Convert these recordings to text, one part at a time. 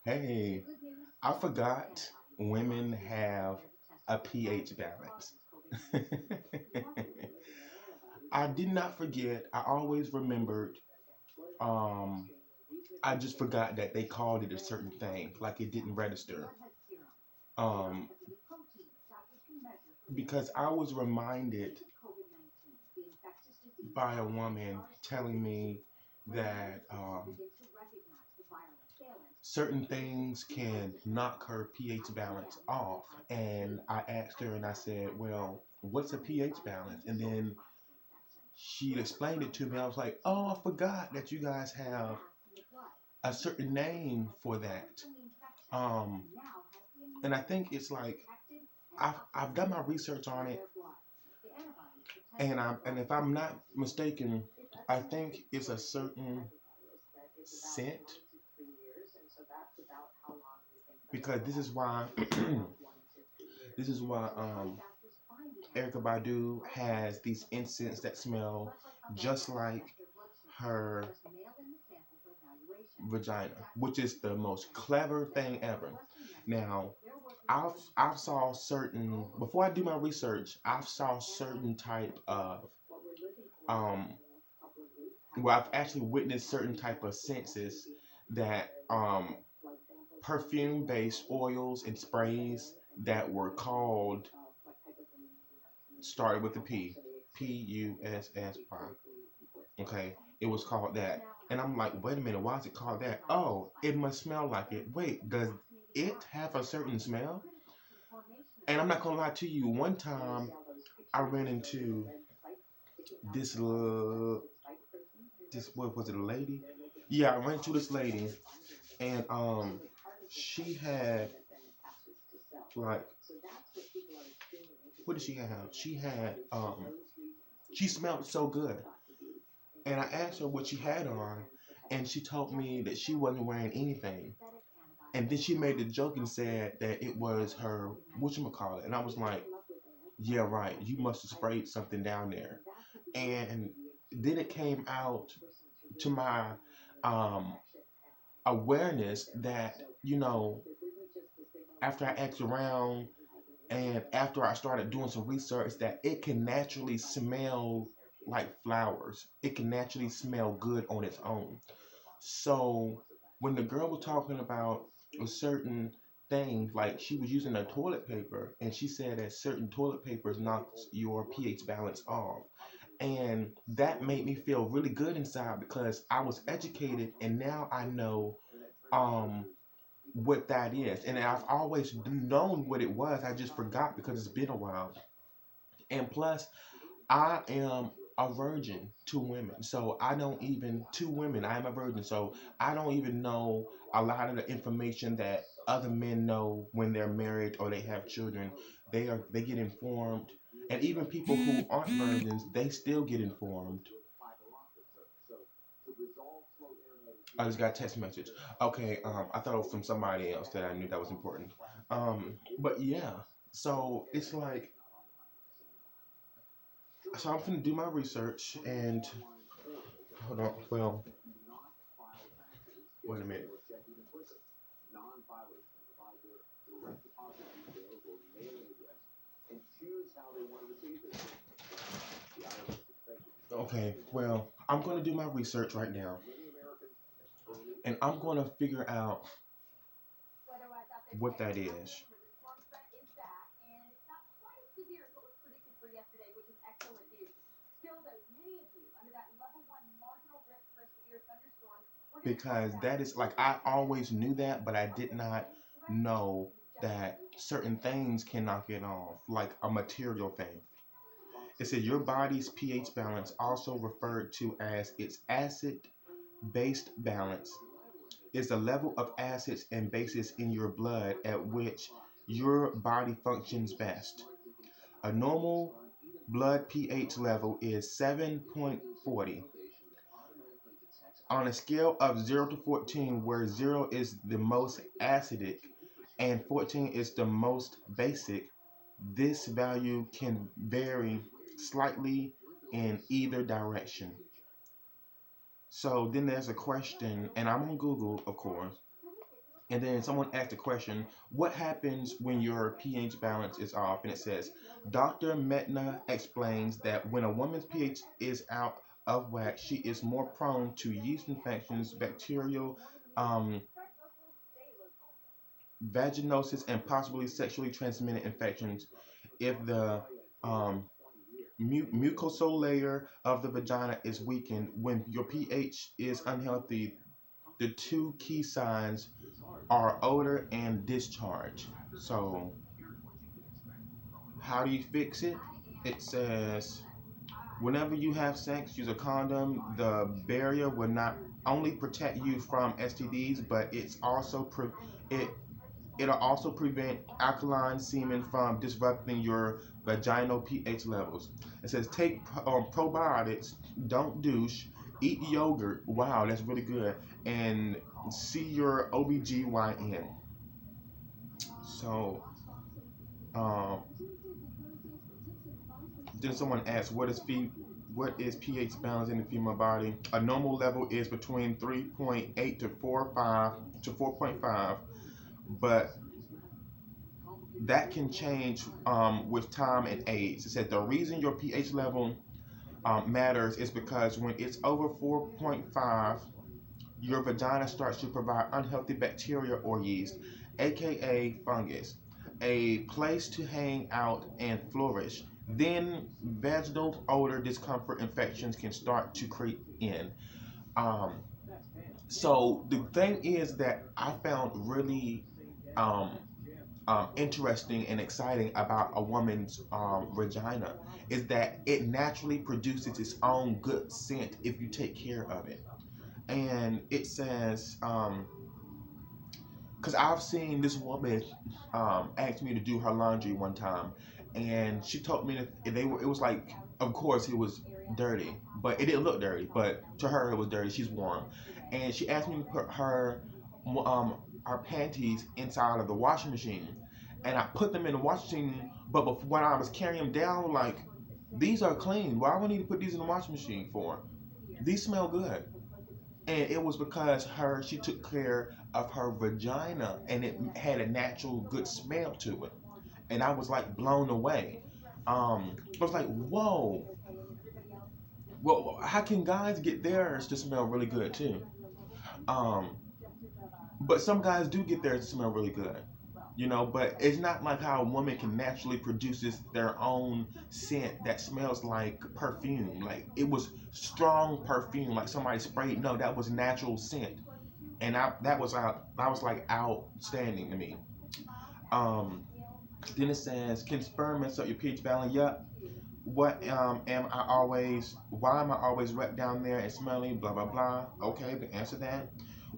Hey, I forgot women have a pH balance. I did not forget. I always remembered. Um, I just forgot that they called it a certain thing, like it didn't register. Um, because I was reminded by a woman telling me that certain things can knock her pH balance off. And I asked her and I said, well, what's a pH balance? And then she explained it to me. I was like, oh, I forgot that you guys have a certain name for that. Um, and I think it's like I've done my research on it, and if I'm not mistaken, I think it's a certain scent because this is why this is why Erica Badu has these incense that smell just like her vagina, which is the most clever thing ever. Now, I've saw certain before I do my research, I've saw certain type of um well, I've actually witnessed certain type of senses that perfume based oils and sprays that were called started with the Pussy. Okay, it was called that. And I'm like, wait a minute, why is it called that? Oh, it must smell like it. Wait, does it have a certain smell? And I'm not gonna lie to you, one time I ran into this this what was it, a lady? Yeah, I ran into this lady and she had like what did she have? She smelled so good. And I asked her what she had on and she told me that she wasn't wearing anything. And then she made the joke and said that it was her whatchamacallit. And I was like, yeah, right. You must have sprayed something down there. And then it came out to my um, awareness that, after I asked around and after I started doing some research, that it can naturally smell like flowers. It can naturally smell good on its own. So when the girl was talking about a certain thing, like she was using a toilet paper, and she said that certain toilet papers knocks your pH balance off. And that made me feel really good inside because I was educated and now I know um, what that is. And I've always known what it was. I just forgot because it's been a while. And plus, I am a virgin to women. So I don't even, to women, I am a virgin. So I don't even know a lot of the information that other men know when they're married or they have children. They get informed. And even people who aren't virgins, they still get informed. I just got a text message. Okay, I thought it was from somebody else that I knew that was important. But yeah, so it's like, so I'm gonna do my research and hold on. Well, wait a minute. Okay, well, I'm gonna do my research right now, and I'm gonna figure out what that is. Because that is like I always knew that, but I did not know that certain things can knock it off, like a material thing. It said your body's pH balance, also referred to as its acid based balance, is the level of acids and bases in your blood at which your body functions best. A normal blood pH level is 7.40. On a scale of 0 to 14, where 0 is the most acidic and 14 is the most basic, this value can vary slightly in either direction. So then there's a question, and I'm on Google, of course. And then someone asked a question, what happens when your pH balance is off? And it says, Dr. Metna explains that when a woman's pH is out of whack, she is more prone to yeast infections, bacterial um, vaginosis, and possibly sexually transmitted infections if the um, mucosal layer of the vagina is weakened. When your pH is unhealthy, the two key signs are odor and discharge. So, how do you fix it? It says, whenever you have sex, use a condom. The barrier will not only protect you from STDs, but it it'll also prevent alkaline semen from disrupting your vaginal pH levels. It says take probiotics, don't douche, eat yogurt. Wow, that's really good. And see your OBGYN. So, um, then someone asked, what is pH balance in the female body? A normal level is between 3.8 to 4.5, but that can change with time and age. It said the reason your pH level matters is because when it's over 4.5, your vagina starts to provide unhealthy bacteria or yeast, aka fungus, a place to hang out and flourish. Then vaginal odor, discomfort, infections can start to creep in. Um, so the thing is that I found really um, interesting and exciting about a woman's vagina is that it naturally produces its own good scent if you take care of it. And it says, because I've seen this woman ask me to do her laundry one time, and she told me that it was like, of course it was dirty, but it didn't look dirty, but to her it was dirty. She's warm, and she asked me to put um her panties inside of the washing machine, and I put them in the washing machine. But when I was carrying them down, like, these are clean. Why would I need to put these in the washing machine for? These smell good. And it was because she took care of her vagina, and it had a natural good smell to it, and I was like blown away. I was like, whoa, well, how can guys get theirs to smell really good too? um but some guys do get theirs to smell really good, but it's not like how a woman can naturally produces their own scent that smells like perfume. Like, it was strong perfume, like somebody sprayed. No, that was natural scent. And I was like outstanding to me. Um, then it says, can sperm mess up your pH balance? Yep. What am I always? Why am I always wet down there and smelly? Blah blah blah. Okay, to answer that,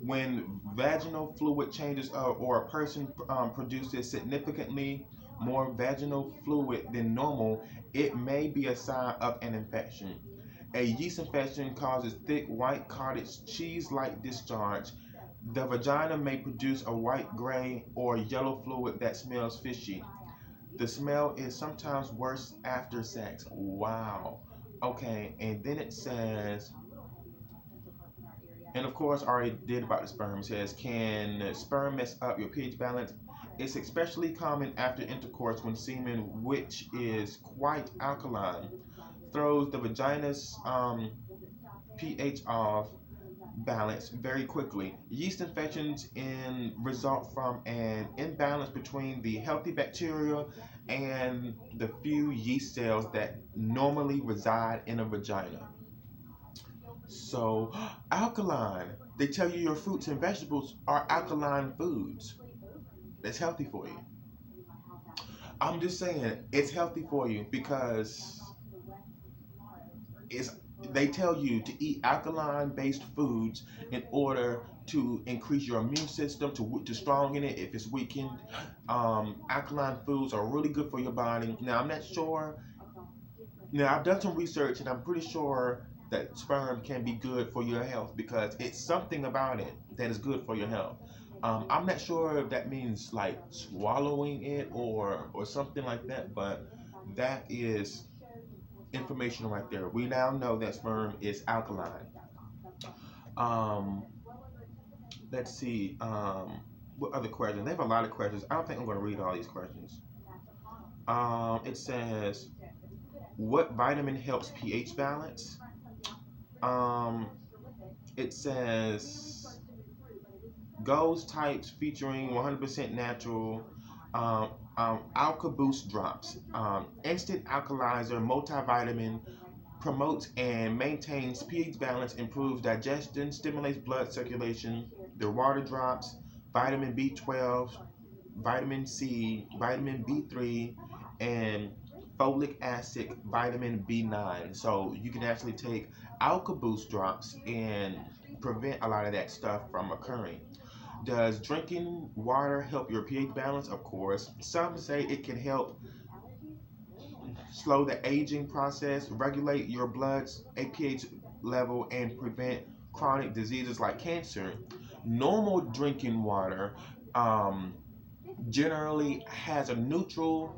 when vaginal fluid changes, or a person produces significantly more vaginal fluid than normal, it may be a sign of an infection. A yeast infection causes thick white cottage cheese-like discharge. The vagina may produce a white, gray, or yellow fluid that smells fishy. The smell is sometimes worse after sex. Wow. Okay, and then it says, and of course, I already did about the sperm. It says, can sperm mess up your pH balance? It's especially common after intercourse when semen, which is quite alkaline, throws the vagina's pH off balance very quickly. Yeast infections result from an imbalance between the healthy bacteria and the few yeast cells that normally reside in a vagina. So, alkaline. They tell you your fruits and vegetables are alkaline foods. That's healthy for you. I'm just saying it's healthy for you because it's they tell you to eat alkaline based foods in order to increase your immune system, to strengthen it if it's weakened. Alkaline foods are really good for your body. Now, I'm not sure. Now, I've done some research, and I'm pretty sure that sperm can be good for your health because it's something about it that is good for your health. I'm not sure if that means like swallowing it or something like that, but that is information right there. We now know that sperm is alkaline. Um, let's see. What other questions? They have a lot of questions. I don't think I'm going to read all these questions. It says, what vitamin helps pH balance? Um, it says Goes types featuring 100% natural Alka Boost drops. Instant alkalizer multivitamin promotes and maintains pH balance, improves digestion, stimulates blood circulation. The water drops, vitamin B12, vitamin C, vitamin B3, and folic acid, vitamin B9. So you can actually take Alka Boost drops and prevent a lot of that stuff from occurring. Does drinking water help your pH balance? Of course. Some say it can help slow the aging process, regulate your blood's pH level, and prevent chronic diseases like cancer. Normal drinking water um, generally has a neutral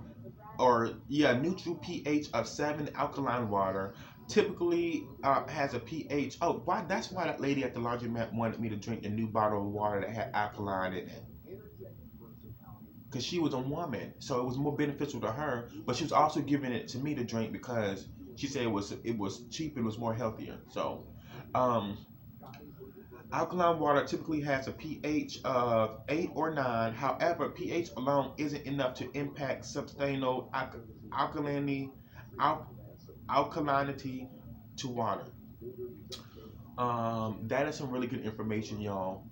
pH of 7. Alkaline water typically has a pH. Oh, why? That's why that lady at the laundromat wanted me to drink the new bottle of water that had alkaline in it, because she was a woman, so it was more beneficial to her. But she was also giving it to me to drink because she said it was cheap and was more healthier. So, um, alkaline water typically has a pH of 8 or 9. However, pH alone isn't enough to impact substantial alkalinity, al- alkalinity to water. That is some really good information, y'all.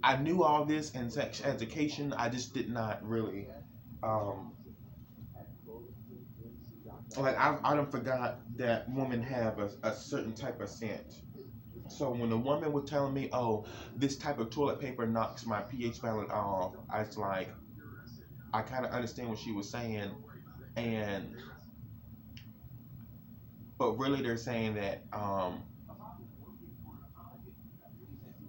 I knew all this in sex education. I just did not really, um, like I don't forgot that women have a certain type of scent. So when the woman was telling me, "Oh, this type of toilet paper knocks my pH balance off," I was like, I kind of understand what she was saying, and but really they're saying that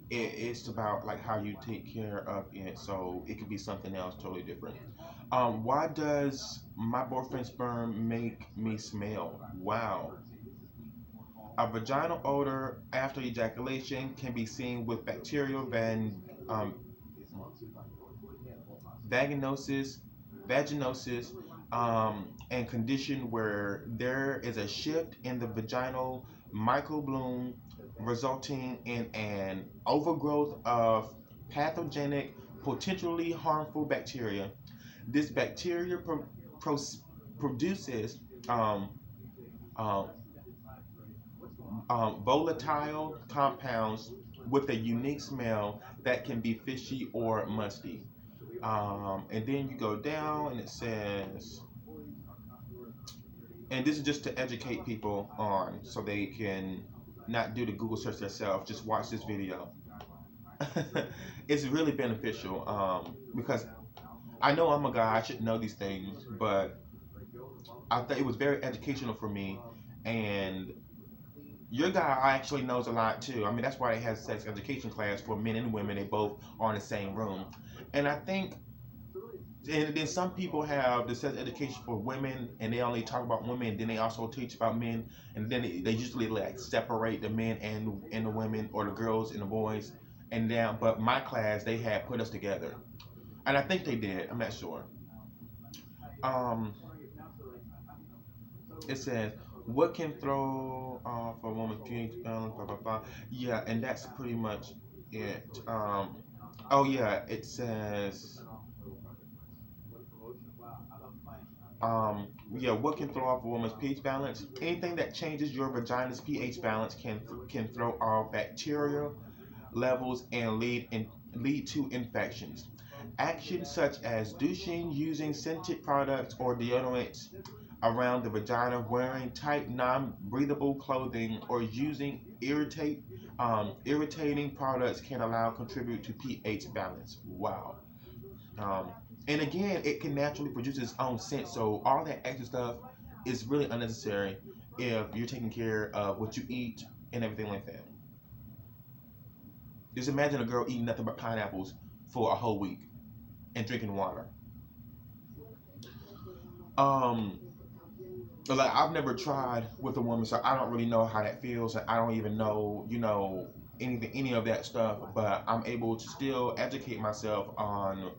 it's about like how you take care of it. So it could be something else totally different. Why does my boyfriend's sperm make me smell? Wow. A vaginal odor after ejaculation can be seen with bacterial um, vaginosis, and condition where there is a shift in the vaginal microbiome resulting in an overgrowth of pathogenic, potentially harmful bacteria. This bacteria pro- produces um, um, volatile compounds with a unique smell that can be fishy or musty. And then you go down and it says, and this is just to educate people on so they can not do the Google search themselves, just watch this video. It's really beneficial because I know I'm a guy, I should know these things, but I thought it was very educational for me. And your guy actually knows a lot too. I mean, that's why they have sex education class for men and women. They both are in the same room. And I think, and then some people have the sex education for women and they only talk about women, and then they also teach about men, and then they usually like separate the men and the women, or the girls and the boys. And now, but my class, they had put us together. And I think they did. I'm not sure. Um, it says, what can throw off a woman's pH balance, blah, blah, blah. Yeah, and that's pretty much it. Oh, yeah, it says, yeah, what can throw off a woman's pH balance? Anything that changes your vagina's pH balance can throw off bacterial levels and lead to infections. Actions such as douching, using scented products or deodorants around the vagina, wearing tight, non-breathable clothing, or using irritating products can allow contribute to pH balance. Wow. Um, and again, it can naturally produce its own scent. So all that extra stuff is really unnecessary if you're taking care of what you eat and everything like that. Just imagine a girl eating nothing but pineapples for a whole week and drinking water. Um, But like I've never tried with a woman, so I don't really know how that feels, and I don't even know, anything, any of that stuff. But I'm able to still educate myself on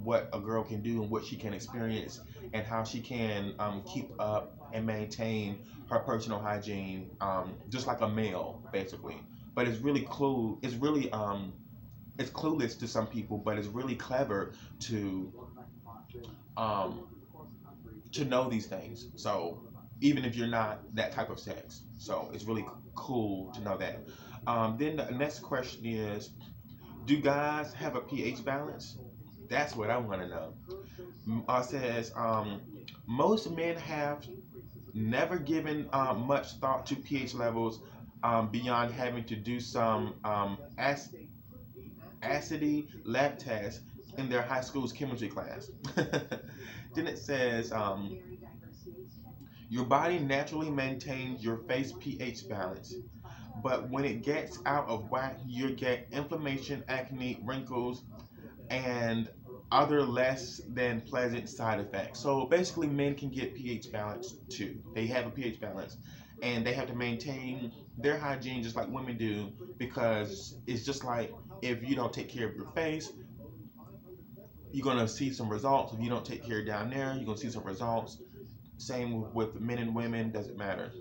what a girl can do and what she can experience, and how she can keep up and maintain her personal hygiene, just like a male, basically. But it's really clue. It's really it's clueless to some people, but it's really clever to um, to know these things. So even if you're not that type of sex, so it's really cool to know that. Then the next question is, do guys have a pH balance? That's what I want to know. Says most men have never given much thought to pH levels beyond having to do some acidity lab test in their high school's chemistry class. Then it says your body naturally maintains your face pH balance, but when it gets out of whack, you get inflammation, acne, wrinkles, and other less than pleasant side effects. So basically, men can get pH balance too. They have a pH balance, and they have to maintain their hygiene just like women do, because it's just like if you don't take care of your face, you're gonna see some results. If you don't take care down there, you're gonna see some results. Same with men and women, doesn't matter.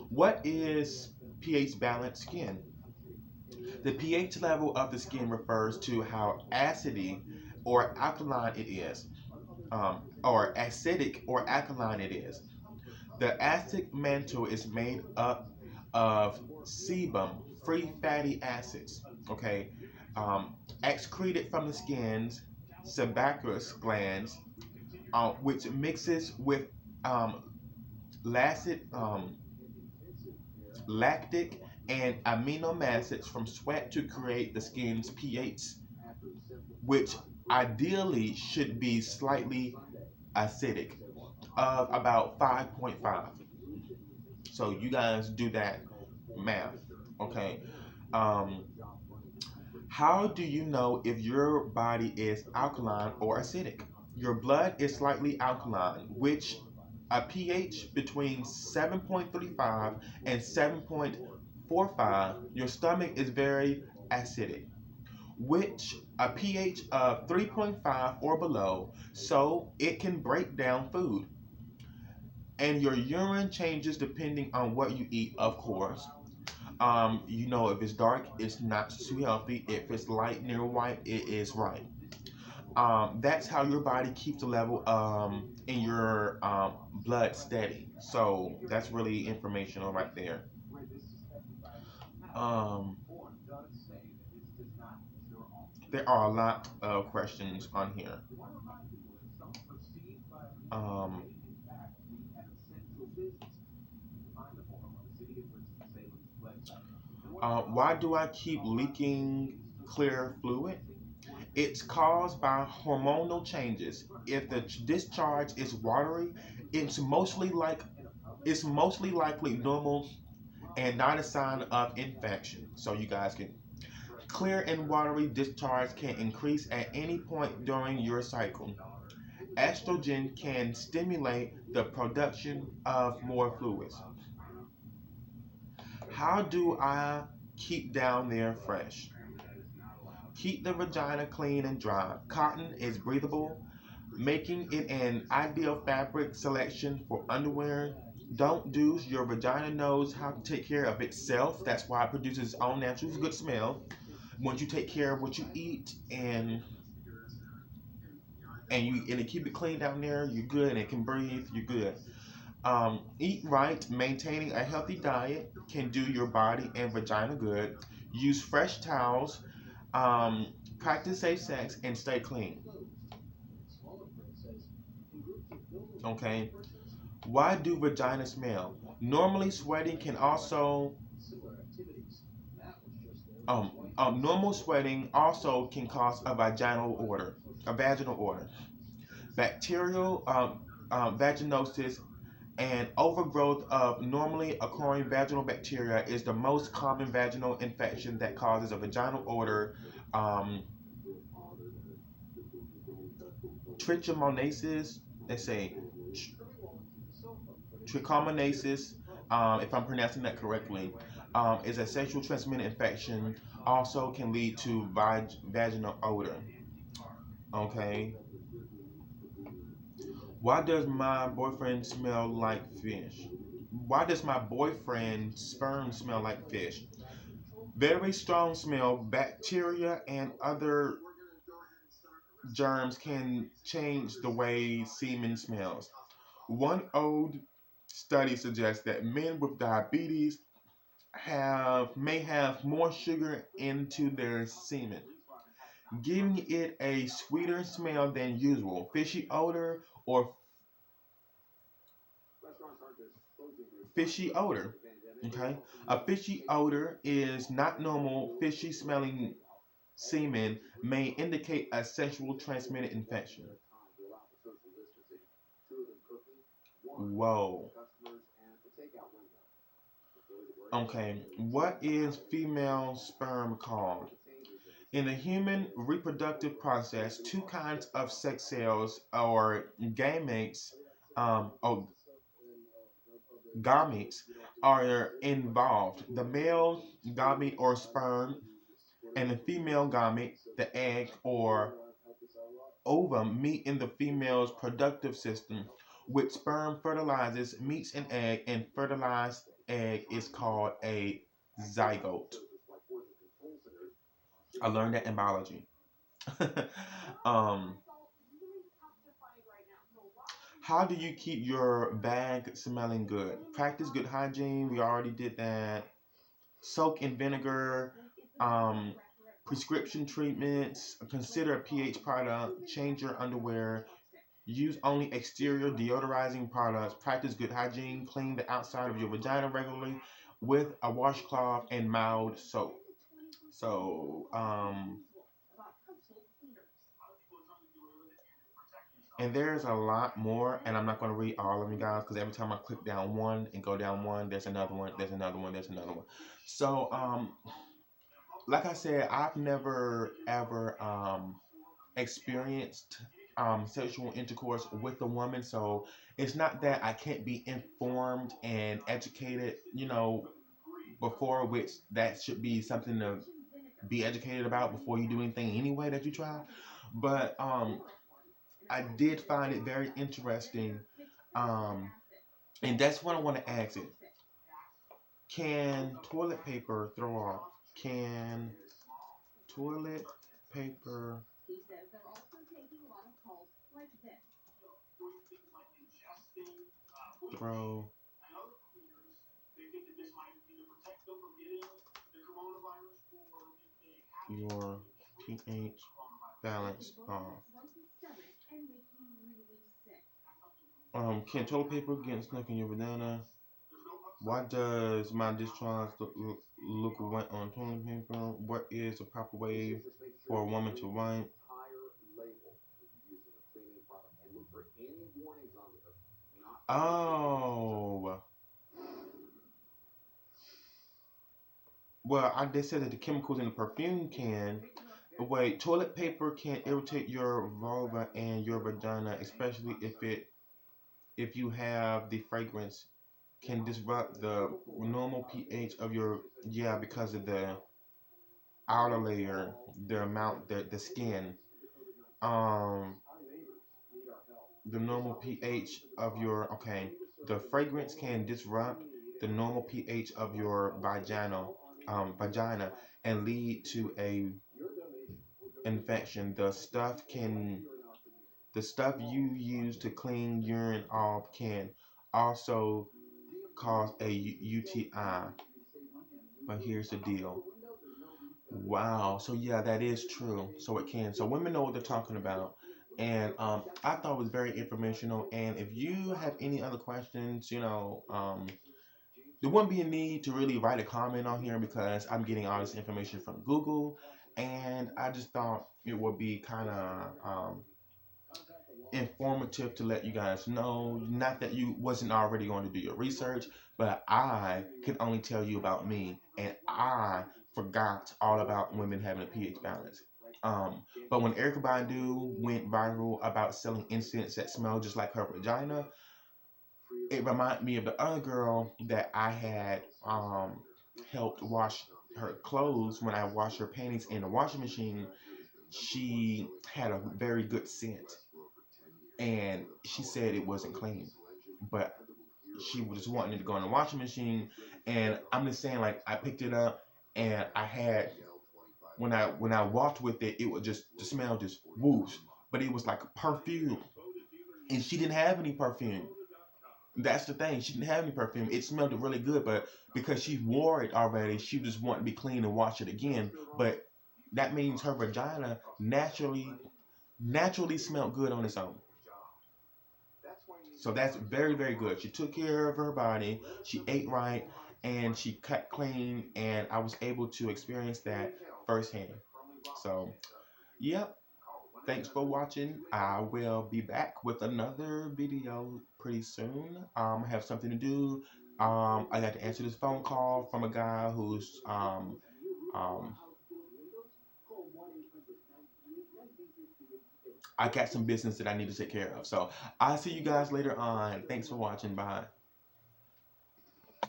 What is pH balanced skin? The pH level of the skin refers to how acidic or alkaline it is, or acidic or alkaline it is. The acidic mantle is made up of sebum, free fatty acids, okay, excreted from the skin's sebaceous glands, which mixes with um, lactic, lactic and amino acids from sweat to create the skin's pH, which ideally should be slightly acidic, of about 5.5. So you guys do that math, okay? Um, how do you know if your body is alkaline or acidic? Your blood is slightly alkaline, which a pH between 7.35 and 7.45. Your stomach is very acidic, which a pH of 3.5 or below, so it can break down food. And your urine changes depending on what you eat, of course. If it's dark, it's not too healthy. If it's light near white, it is right. That's how your body keeps the level in your blood steady. So that's really informational right there. Um, there are a lot of questions on here. Um, why do I keep leaking clear fluid? It's caused by hormonal changes. If the discharge is watery, it's mostly like it's mostly likely normal and not a sign of infection. So you guys can clear and watery discharge can increase at any point during your cycle. Estrogen can stimulate the production of more fluids. How do I keep down there fresh? Keep the vagina clean and dry. Cotton is breathable, making it an ideal fabric selection for underwear. Don't do. Your vagina knows how to take care of itself. That's why it produces its own natural good smell. Once you take care of what you eat and keep it clean down there, you're good. And it can breathe, you're good. Eat right. Maintaining a healthy diet can do your body and vagina good. Use fresh towels. Um, Practice safe sex and stay clean. Okay. Why do vaginas smell? Normally, sweating can also normal sweating also can cause a vaginal odor. Bacterial vaginosis and overgrowth of normally occurring vaginal bacteria is the most common vaginal infection that causes a vaginal odor. Um, Trichomonasis, let's say Trichomoniasis, if I'm pronouncing that correctly, is a sexual transmitted infection. Also can lead to vaginal odor. Okay. Why does my boyfriend smell like fish? Why does my boyfriend's sperm smell like fish? Very strong smell. Bacteria and other germs can change the way semen smells. One old study suggests that men with diabetes may have more sugar into their semen, giving it a sweeter smell than usual. Fishy odor or fishy odor. Okay, a fishy odor is not normal. Fishy smelling semen may indicate a sexual transmitted infection. Whoa. Okay, what is female sperm called? In the human reproductive process, two kinds of sex cells or or gametes are involved. The male gamete or sperm and the female gamete, the egg or ovum, meet in the female's productive system, which sperm fertilizes, meets an egg, and fertilized egg is called a zygote. I learned that in biology. um, how do you keep your bag smelling good? Practice good hygiene. We already did that. Soak in vinegar. Um, prescription treatments. Consider a pH product. Change your underwear. Use only exterior deodorizing products. Practice good hygiene. Clean the outside of your vagina regularly with a washcloth and mild soap. So, and there's a lot more, and I'm not going to read all of them, guys, because every time I click down one and go down one, there's another one, there's another one, there's another one. So, like I said, I've never ever experienced sexual intercourse with a woman, so it's not that I can't be informed and educated, before, which that should be something to be educated about before you do anything anyway that you try. But I did find it very interesting, um, and that's what I want to ask it. Can toilet paper throw off? Can toilet paper throw your pH balance off? Can toilet paper get stuck in your banana? Why does my discharge look wet on toilet paper? What is the proper way for a woman to wipe? Oh, well, they said that the chemicals in the perfume can. Wait, toilet paper can irritate your vulva and your vagina, especially if you have the fragrance. Can disrupt the normal pH of your, yeah, because of the outer layer, the amount, the skin. Um, the normal pH of your, okay, the fragrance can disrupt the normal pH of your vagina and lead to a infection. The stuff you use to clean urine off can also cause a UTI. But here's the deal. Wow. So yeah, that is true. So it can. So women know what they're talking about. And I thought it was very informational. And if you have any other questions, there wouldn't be a need to really write a comment on here because I'm getting all this information from Google. And I just thought it would be kind of informative to let you guys know. Not that you wasn't already going to do your research, but I can only tell you about me, and I forgot all about women having a pH balance. But when Erica Badu went viral about selling incense that smelled just like her vagina, it reminded me of the other girl that I had helped wash her clothes when I washed her panties in the washing machine. She had a very good scent, and she said it wasn't clean, but she was just wanting it to go in the washing machine. And I'm just saying, like, I picked it up, and I had when I walked with it, it was just the smell just whoosh, but it was like perfume, and she didn't have any perfume. That's the thing. She didn't have any perfume. It smelled really good, but because she wore it already, she just wanted to be clean and wash it again. But that means her vagina naturally smelled good on its own. So that's very, very good. She took care of her body. She ate right, and she cut clean. And I was able to experience that firsthand. So, yep. Thanks for watching. I will be back with another video pretty soon. I have something to do. I got to answer this phone call from a guy who's um, I got some business that I need to take care of. So I'll see you guys later on. Thanks for watching. Bye.